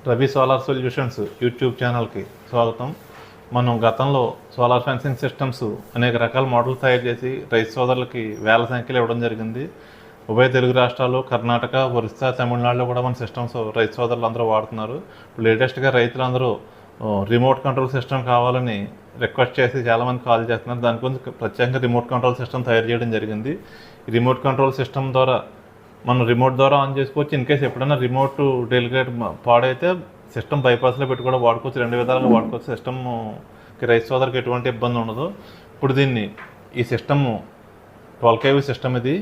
Ravi solar solutions YouTube ఛానల్కి స్వాగతం. మనం గతంలో సోలార్ ఫెన్సింగ్ సిస్టమ్స్ అనేక రకాల మోడల్ తయారు చేసి రైతు సోదరులకి వేల సంఖ్యలో ఇవ్వడం జరిగింది. ఉభయ తెలుగు రాష్ట్రాలు, కర్ణాటక, ఒరిస్సా, తమిళనాడులో కూడా మన సిస్టమ్స్ రైతు సోదరులు అందరూ వాడుతున్నారు. లేటెస్ట్గా రైతులందరూ రిమోట్ కంట్రోల్ సిస్టమ్ కావాలని రిక్వెస్ట్ చేసి చాలామంది కాల్ చేస్తున్నారు. దాని గురించి ప్రత్యేకంగా రిమోట్ కంట్రోల్ సిస్టమ్ తయారు చేయడం జరిగింది. ఈ రిమోట్ కంట్రోల్ సిస్టమ్ ద్వారా మనం రిమోట్ ద్వారా ఆన్ చేసుకోవచ్చు. ఇన్ కేసు ఎప్పుడైనా రిమోట్ డెలికేట్ పాడైతే సిస్టమ్ బైపాస్లో పెట్టి కూడా వాడుకోవచ్చు. రెండు విధాలుగా వాడుకోవచ్చు. సిస్టమ్కి రైతు సోదరికి ఎటువంటి ఇబ్బంది ఉండదు. ఇప్పుడు ఈ సిస్టమ్ 12 kV సిస్టమ్ ఇది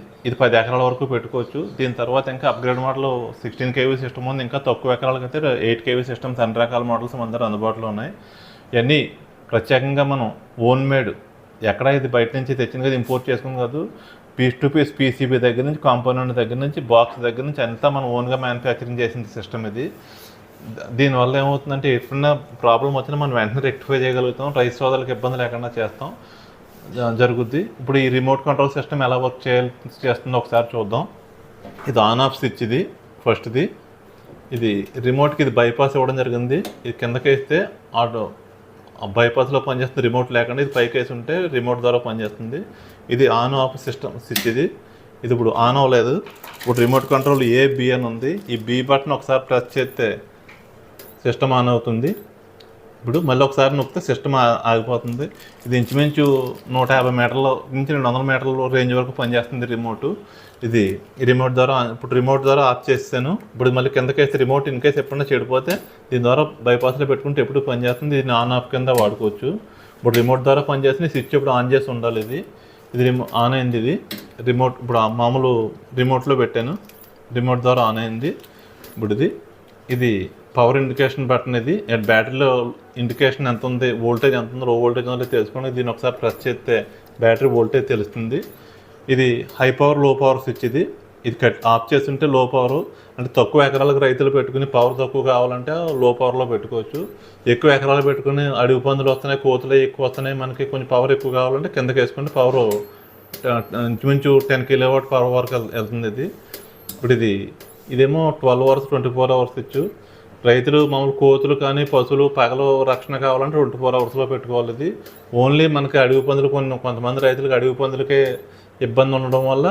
10 ఎకరాల వరకు పెట్టుకోవచ్చు. దీని తర్వాత ఇంకా అప్గ్రేడ్ మోడల్ 16 kV సిస్టమ్ ఉంది. ఇంకా తక్కువ ఎకరాలకైతే 8 kV సిస్టమ్స్ అన్ని రకాల మోడల్స్ మన దగ్గర అందుబాటులో ఉన్నాయి. ఇవన్నీ ప్రత్యేకంగా మనం ఓన్ మేడ్, ఎక్కడ ఇది బయట నుంచి తెచ్చింది కదా, ఇంపోర్ట్ చేసుకుని కాదు. పీస్ టు పీస్ పీసీబీ దగ్గర నుంచి, కాంపోనెంట్ దగ్గర నుంచి, బాక్స్ దగ్గర నుంచి అంతా మనం ఓన్గా మ్యానుఫ్యాక్చరింగ్ చేసిన సిస్టమ్ ఇది. దీనివల్ల ఏమవుతుందంటే ఎప్పుడన్నా ప్రాబ్లం వచ్చినా మనం వెంటనే రెక్టిఫై చేయగలుగుతాం. రైతు సోదరులకు ఇబ్బంది లేకుండా జరుగుద్ది. ఇప్పుడు ఈ రిమోట్ కంట్రోల్ సిస్టమ్ ఎలా వర్క్ చేస్తుందో ఒకసారి చూద్దాం. ఇది ఆన్ ఆఫ్ స్విచ్. ఇది ఫస్ట్ది. ఇది రిమోట్కి ఇది బైపాస్ ఇవ్వడం జరిగింది. ఇది కిందకి వేస్తే ఆటో బైపాస్లో పనిచేస్తుంది. రిమోట్ లేకుండా ఇది పైకి వేసి ఉంటే రిమోట్ ద్వారా పనిచేస్తుంది. ఇది ఆన్ ఆఫ్ సిస్టమ్ స్విచ్. ఇది ఇప్పుడు ఆన్ అవ్వలేదు. ఇప్పుడు రిమోట్ కంట్రోల్ B అని ఉంది. ఈ B బటన్ ఒకసారి ప్రెస్ చేస్తే సిస్టమ్ ఆన్ అవుతుంది. ఇప్పుడు మళ్ళీ ఒకసారి నొక్కితే సిస్టమ్ ఆగిపోతుంది. ఇది ఇంచుమించు 150 మీటర్ల నుంచి 200 మీటర్ల రేంజ్ వరకు పనిచేస్తుంది రిమోట్. ఇది రిమోట్ ద్వారా ఆఫ్ చేసాను. ఇప్పుడు మళ్ళీ కిందకి వేస్తే రిమోట్ ఇన్ కేసు ఎప్పుడైనా చెడిపోతే దీని ద్వారా బైపాస్లో పెట్టుకుంటే ఎప్పుడు పనిచేస్తుంది. దీన్ని ఆన్ ఆఫ్ కింద వాడుకోవచ్చు. ఇప్పుడు రిమోట్ ద్వారా పనిచేస్తుంది. స్విచ్ ఇప్పుడు ఆన్ చేసి ఉండాలి. ఇది ఆన్ అయింది. ఇది రిమోట్ ఇప్పుడు మామూలు రిమోట్లో పెట్టాను. రిమోట్ ద్వారా ఆన్ అయింది. ఇప్పుడు ఇది పవర్ ఇండికేషన్ బటన్. ఇది బ్యాటరీలో ఇండికేషన్ ఎంత ఉంది, వోల్టేజ్ ఎంత ఉందో, లో వోల్టేజ్ ఉందో తెలుసుకొని దీన్ని ఒకసారి ప్రెస్ చేస్తే బ్యాటరీ వోల్టేజ్ తెలుస్తుంది. ఇది హై పవర్, లో పవర్ స్విచ్. ఇది ఆఫ్ చేస్తుంటే లో పవర్, అంటే తక్కువ ఎకరాలకు రైతులు పెట్టుకుని పవర్ తక్కువ కావాలంటే లో పవర్లో పెట్టుకోవచ్చు. ఎక్కువ ఎకరాలు పెట్టుకుని అడుగు పందులు వస్తున్నాయి, కోతులు ఎక్కువ వస్తున్నాయి, మనకి కొంచెం పవర్ ఎక్కువ కావాలంటే కిందకి వేసుకుంటే పవర్ ఇంచుమించు 10 kW పవర్ వరకు వెళ్తుంది. ఇప్పుడు ఇదేమో 12 hours 24 hours స్విచ్. రైతులు మామూలు కోతులు కానీ పశువులు పగలు రక్షణ కావాలంటే 24 hours పెట్టుకోవాలి. ఇది ఓన్లీ మనకి అడుగు పందులు, కొంతమంది రైతులకు అడుగు పందులకే ఇబ్బంది ఉండడం వల్ల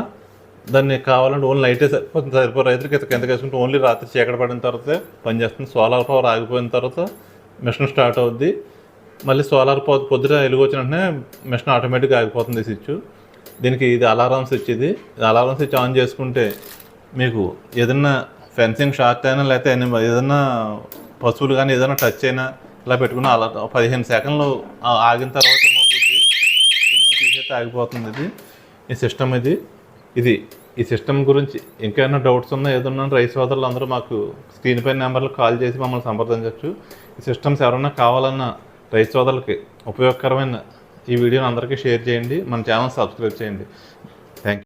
దాన్ని కావాలంటే ఓన్లీ లైటే సరిపోతుంది. రైతులకి కిందకి వేసుకుంటే ఓన్లీ రాత్రి చీకటి పడిన తర్వాత పనిచేస్తుంది. సోలార్ పవర్ ఆగిపోయిన తర్వాత మిషన్ స్టార్ట్ అవుద్ది. మళ్ళీ సోలార్ పొద్దుట వెలుగు వచ్చిన వెంటనే మిషన్ ఆటోమేటిక్గా ఆగిపోతుంది స్విచ్. దీనికి ఇది అలారం స్విచ్. ఇది అలారం స్విచ్ ఆన్ చేసుకుంటే మీకు ఏదన్నా ఫెన్సింగ్ షార్ట్ అయినా లేకపోతే ఏదైనా పశువులు కానీ ఏదైనా టచ్ అయినా ఇలా పెట్టుకుని అలా 15 సెకండ్లు ఆగిన తర్వాత మోగుద్ది. తీసేస్తే ఆగిపోతుంది. ఈ సిస్టమ్ ఈ సిస్టమ్ గురించి ఇంకేమైనా డౌట్స్ ఉన్నా ఏదన్నా రైతు సోదరులు అందరూ మాకు స్క్రీన్ పైన నెంబర్లు కాల్ చేసి మమ్మల్ని సంప్రదించవచ్చు. ఈ సిస్టమ్స్ ఎవరైనా కావాలన్నా రైతు సోదరులకి ఉపయోగకరమైన ఈ వీడియోని అందరికీ షేర్ చేయండి. మన ఛానల్ సబ్స్క్రైబ్ చేయండి.